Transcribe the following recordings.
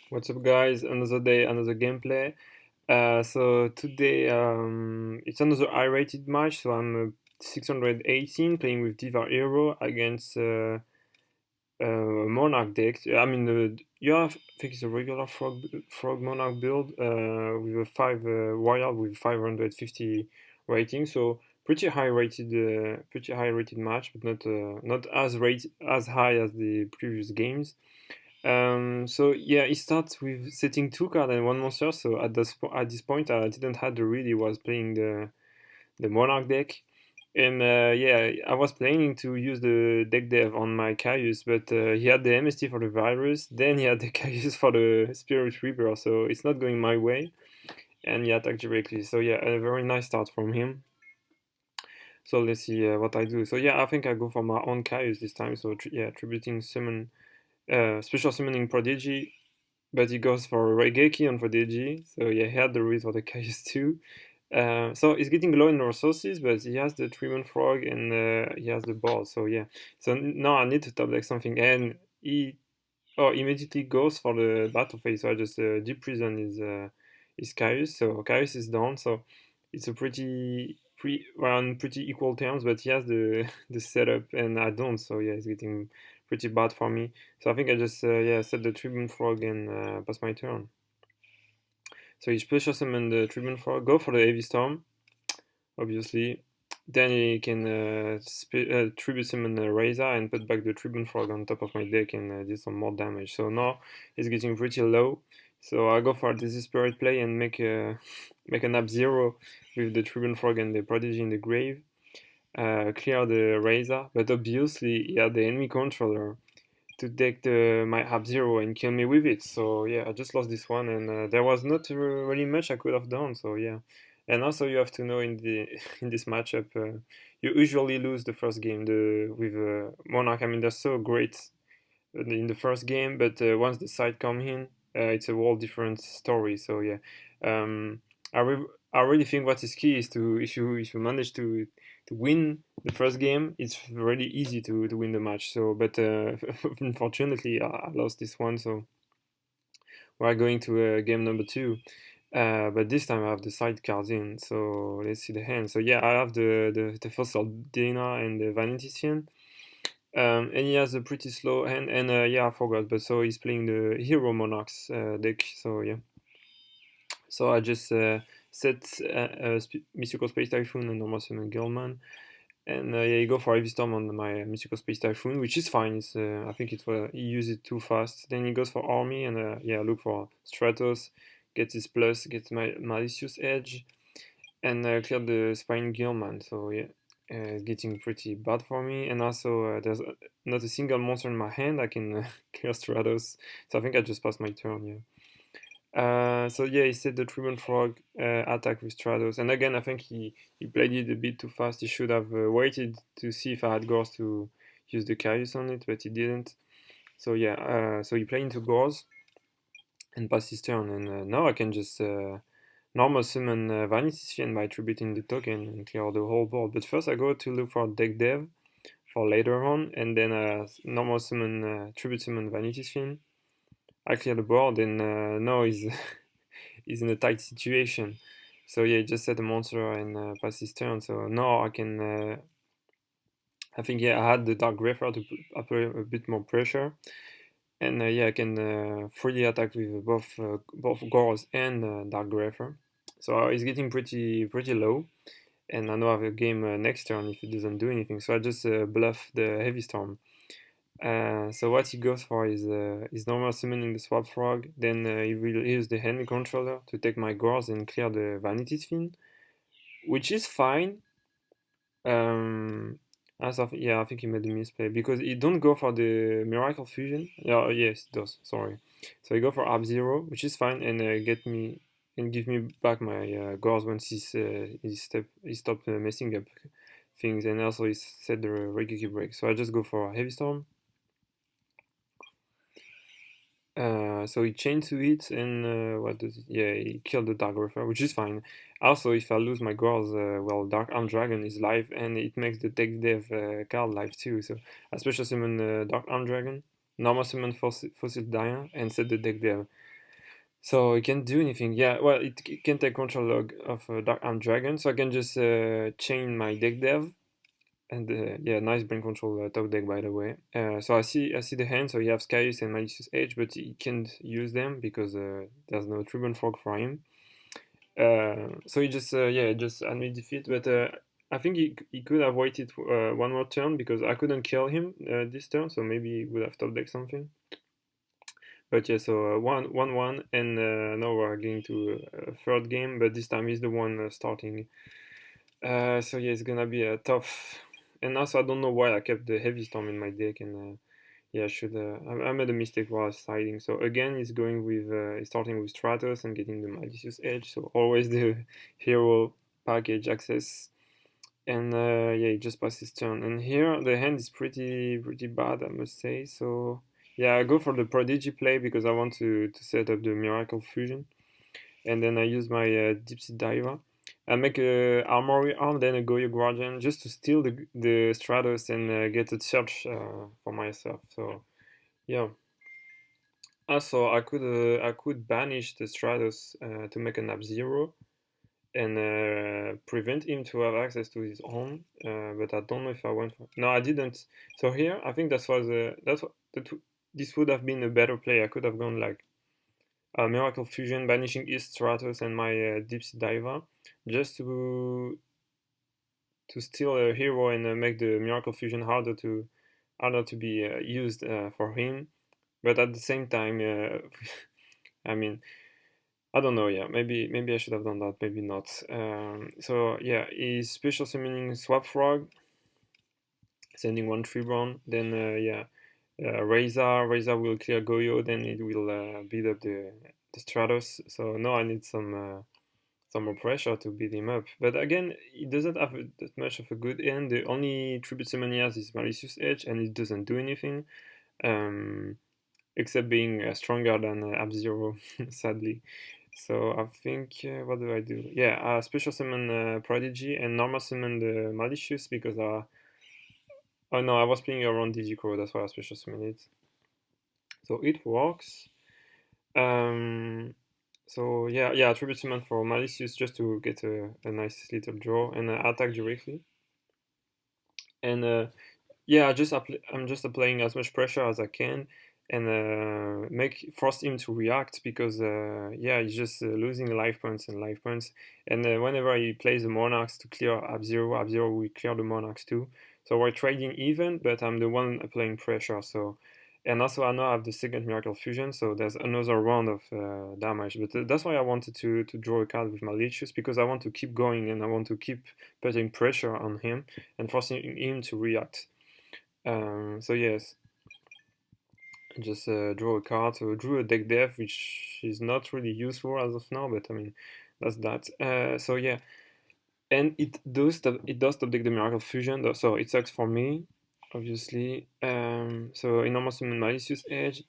What's up, guys? Another day, another gameplay. So today, it's another high-rated match. So I'm 618 playing with Diva Hero against Monarch deck. I think it's a regular frog Monarch build with a five warrior with 550 rating. So pretty high rated match, but not as high as the previous games. So yeah, it starts with setting two cards and one monster. So at this point, I didn't have the read. He was playing the Monarch deck, and yeah, I was planning to use the deck dev on my Caius, but he had the MST for the virus. Then he had the Caius for the Spirit Reaper. So it's not going my way, and he attacked directly. So yeah, a very nice start from him. So let's see what I do. So yeah, I think I go for my own Caius this time. So yeah, tributing summon, special summoning Prodigy, but he goes for Raigeki on Prodigy, so yeah, he had the read for the Caius too. So he's getting low in resources, but he has the Tribune Frog and he has the ball, so yeah. So now I need to top deck something, and he immediately goes for the battle phase, so I just deep prison his Caius, so Caius is down, so it's a well, on pretty equal terms, but he has the the setup and I don't, so yeah, it's getting pretty bad for me. So I think I just yeah, set the Tribune Frog and pass my turn. So he special summon the Tribune Frog, go for the Heavy Storm, obviously. Then he can tribute summon Razor and put back the Tribune Frog on top of my deck and do some more damage. So now he's getting pretty low. So I go for a desperate play and make make an up zero with the Tribune Frog and the Prodigy in the grave. Clear the Razor, but obviously he had the enemy controller to take my Hab Zero and kill me with it. So yeah, I just lost this one, and there was not really much I could have done. So yeah, and also you have to know in the in this matchup, you usually lose the first game with Monarch. I mean, they're so great in the first game, but once the side come in, it's a whole different story. So yeah, um, I I really think what is key is to if you manage to win the first game, it's really easy to win the match. So, but unfortunately, I lost this one. So we're going to game number two. But this time I have the side cards in. So let's see the hand. So yeah, I have the fossil Dina and the Vanitician. And he has a pretty slow hand, and yeah, I forgot, but so he's playing the Hero Monarchs deck, so yeah. So I just set Mystical Space Typhoon and normal summon Gilman, and yeah, you go for Heavy Storm on my Mystical Space Typhoon, which is fine. I think he used it too fast. Then he goes for Army, and yeah, look for Stratos, gets his plus, gets my Malicious Edge, and clear the Spine Gilman. So yeah, it's getting pretty bad for me. And also, there's not a single monster in my hand. I can clear Stratos. So I think I just passed my turn. Yeah. So yeah, he said the Tribune Frog attack with Stratos, and again, I think he played it a bit too fast. He should have waited to see if I had Gauze to use the Caius on it, but he didn't. So yeah, so he played into Gauze and passed his turn, and now I can just normal summon Vanity by tributing the token and clear the whole board. But first I go to look for deck dev for later on, and then normal summon tribute summon Vanity Fiend. I clear the board, and now he's he's in a tight situation. So yeah, just set a monster and pass his turn. So now I can. I think yeah, I had the Dark Grapher to apply a bit more pressure, and yeah, I can freely attack with both Gauze and Dark Grapher. So he's getting pretty low, and I know I have a game next turn if he doesn't do anything. So I just bluff the Heavy Storm. So what he goes for is normal summoning the Swap Frog, then he will use the hand controller to take my Gauze and clear the Vanity Fiend, which is fine. As of yeah, I think he made a misplay because he don't go for the Miracle Fusion. Yeah, yes, it does. Sorry. So he go for Up Zero, which is fine, and get me and give me back my Gauze once he stop messing up things, and also he set the Regeki break. So I just go for Heavy Storm. So he changed to it, and what does it? Yeah, he killed the Dark Reaper, which is fine. Also, if I lose my girls, well, Dark Arm Dragon is live, and it makes the deck dev card live too. So I special summon Dark Arm Dragon, normal summon Fossil Dire, and set the deck dev. So it can't do anything. Yeah, well, it can take control of Dark Arm Dragon, so I can just chain my deck dev. And yeah, nice brain control top deck, by the way. So I see the hand. So you have Skyus and Malicious Edge, but he can't use them because there's no Tribune Frog for him. So he just yeah, just admit defeat. But I think he could have waited one more turn because I couldn't kill him this turn. So maybe he would have top deck something. But yeah, so 1-1, and now we're going to a third game. But this time he's the one starting. So yeah, it's gonna be a tough. And also, I don't know why I kept the heavy storm in my deck, and yeah, I should. I made a mistake while siding. So again, he's going with he's starting with Stratos and getting the Malicious Edge. So always the hero package access. And yeah, he just passed his turn. And here the hand is pretty bad, I must say. So yeah, I go for the Prodigy play because I want to set up the Miracle Fusion, and then I use my Deep Sea Diva. I make a Armory Arm, then a Goyo Guardian, just to steal the Stratos and get a search for myself. So yeah. Also, I could banish the Stratos to make an Ab-Zero and prevent him to have access to his own. But I don't know if I went for. No, I didn't. So here, I think this would have been a better play. I could have gone like Miracle Fusion, banishing East Stratos and my Deep Sea Diva, just to steal a hero and make the Miracle Fusion harder to be used for him. But at the same time, I mean, I don't know. Yeah, maybe I should have done that. Maybe not. So yeah, he's special summoning Swap Frog, sending one Tribron. Then yeah, Reza will clear Goyo. Then it will beat up the Stratos. So now I need some more pressure to beat him up. But again, he doesn't have that much of a good end. The only tribute summon he has is Malicious Edge, and it doesn't do anything, um, except being stronger than Ab-Zero, sadly. So I think, what do I do? Yeah, special summon Prodigy and normal summon the Malicious because oh no, I was playing around Digicro, that's why I special summon it. So it works. Um, so yeah, tribute summon for Malicious just to get a nice little draw and attack directly. And yeah, I'm just applying as much pressure as I can and force him to react because yeah, he's just losing life points and life points. And whenever he plays the Monarchs to clear Ab-Zero, Ab-Zero will clear the Monarchs too. So we're trading even, but I'm the one applying pressure. So, and also I now have the second Miracle Fusion, so there's another round of damage. But that's why I wanted to draw a card with Malicious because I want to keep going and I want to keep putting pressure on him and forcing him to react. So yes, just draw a card. So drew a deck dev, which is not really useful as of now, but I mean that's that. So yeah, and it does top deck the Miracle Fusion, though, so it sucks for me, obviously. So enormous summon Malicious Edge.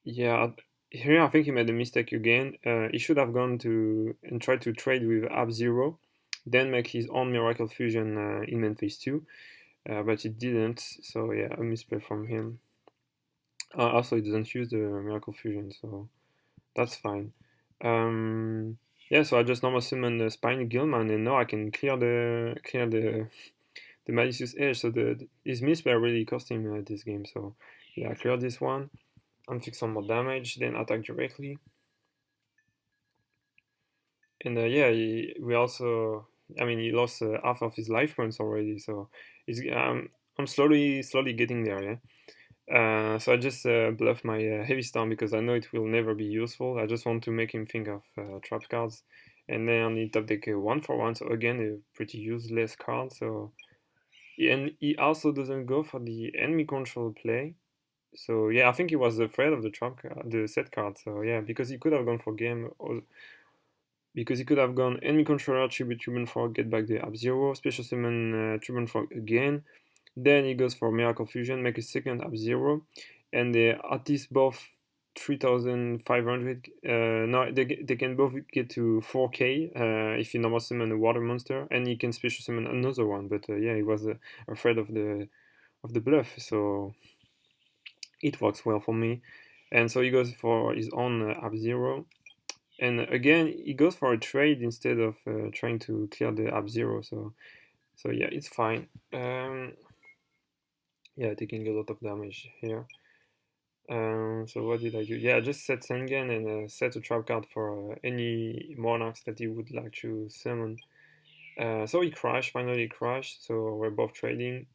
Yeah, here I think he made a mistake again. He should have gone to and tried to trade with Ab-Zero, then make his own Miracle Fusion in main phase 2. But it didn't, so yeah, a misplay from him. Also, it doesn't use the Miracle Fusion, so that's fine. Yeah, so I just normal summon the Spiny Gilman, and now I can clear the Malicious Edge. So his misplay really cost him this game. So yeah, I clear this one, inflict some more damage, then attack directly. And yeah, we also, I mean, he lost half of his life points already. So I'm slowly getting there. Yeah. So I just bluff my heavy storm because I know it will never be useful. I just want to make him think of trap cards, and then he top deck a 1-for-1. So again, a pretty useless card. So and he also doesn't go for the enemy control play. So yeah, I think he was afraid of the trap card, the set card. So yeah, because he could have gone for game, or because he could have gone enemy controller, Tribune Frog, get back the Ab-Zero, special summon Tribune Frog again. Then he goes for Miracle Fusion, make a second Ab-Zero, and they at least both 3,500. No, they can both get to 4K if you normal summon a water monster, and he can special summon another one. But yeah, he was afraid of the bluff, so it works well for me. And so he goes for his own Ab-Zero. And again, he goes for a trade instead of trying to clear the up zero. So yeah, it's fine. Yeah, taking a lot of damage here. So what did I do? Yeah, I just set Sengen and set a trap card for any monarchs that he would like to summon. So he crashed, finally crashed, so we're both trading.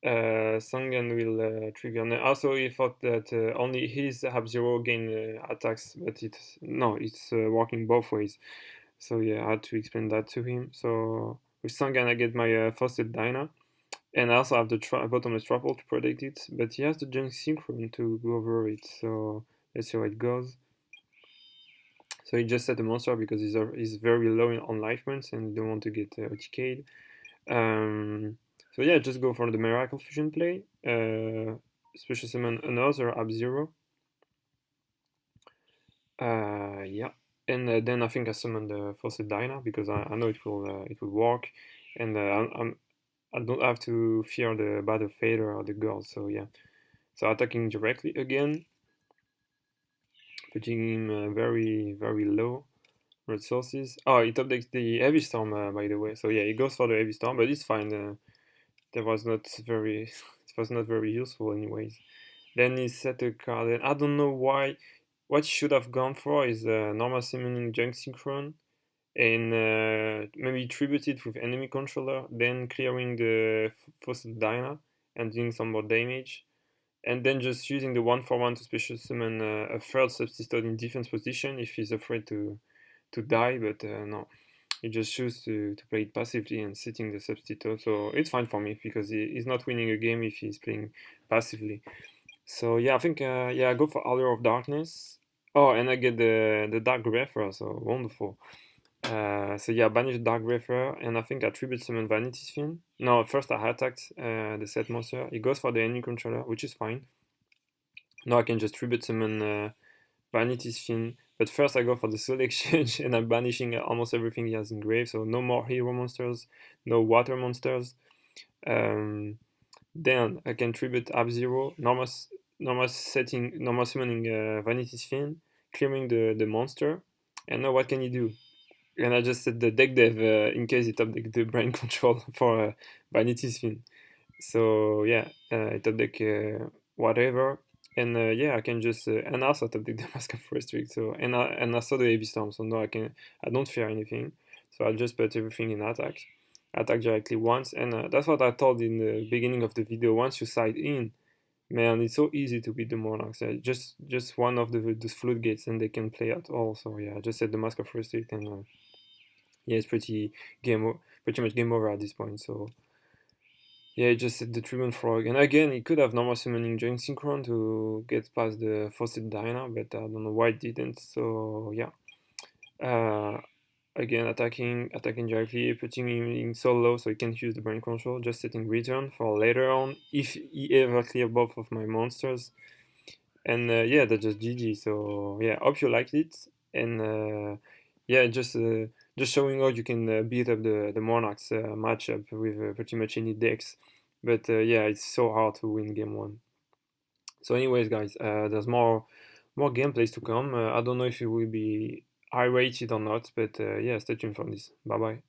Sengen will trigger. And also, he thought that only his Hab Zero gain attacks, but it's working both ways. So yeah, I had to explain that to him. So with Sengen, I get my Frosted Dina. And I also have the bottomless truffle to protect it, but he has the junk synchron to go over it, so let's see how it goes. So he just set a monster because he's very low on life points and don't want to get OTK'd. So yeah, just go for the Miracle Fusion play. Special summon another Ab-Zero. Yeah, and then I think I summon the Forced Dyna because I know it will work, and I don't have to fear the Battle Fader or the Girl. So yeah. So attacking directly again, putting him very, very low resources. Oh, it updates the Heavy Storm, by the way. So yeah, it goes for the Heavy Storm, but it's fine. That was not very, it was not very useful anyways. Then he set a card, and I don't know why. What he should have gone for is normal summoning Junk Synchron, and maybe tribute it with enemy controller, then clearing the Fossil Dyna and doing some more damage. And then just using the 1/1 to special summon a third substitute in defense position if he's afraid to die, but no. He just chooses to play it passively and sitting the substitute, so it's fine for me because he's not winning a game if he's playing passively. So yeah, I think yeah, I go for Allure of Darkness. Oh, and I get the Dark Grepher, so wonderful. So yeah, banish Dark Grepher, and I think I tribute summon Vanity Sphin. No, first I attacked the set monster. He goes for the enemy controller, which is fine. Now I can just tribute summon Vanity Sphin. But first I go for the Soul Exchange and I'm banishing almost everything he has in grave. So no more hero monsters, no water monsters. Um, then I can tribute Ab-Zero, normal summoning Vanity Sphin, clearing the monster. And now what can you do? And I just set the deck dev in case it update the brain control for Vanity Sphin. So yeah, it update whatever, and yeah, I can just and also update the Mask of Restrict. So and I saw the Heavy Storm, so now I don't fear anything. So I'll just put everything in attack directly once, and that's what I told in the beginning of the video. Once you side in, man, it's so easy to beat the Monarchs. Just one of those floodgates, and they can play at all. So yeah, I just set the Mask of Restrict, and yeah, it's pretty much game over at this point. So yeah, he just set the Tribune Frog. And again, he could have normal summoning Joint Synchron to get past the Faucet Dyna, but I don't know why it didn't. So yeah. Uh, Again, attacking directly, putting him in so low so he can't use the brain control, just setting return for later on if he ever clear both of my monsters. And yeah, that's just GG. So yeah, hope you liked it. And yeah, just showing how you can beat up the Monarchs matchup with pretty much any decks. But yeah, it's so hard to win game one. So, anyways, guys, there's more gameplays to come. I don't know if it will be high rated or not, but yeah, stay tuned for this. Bye bye.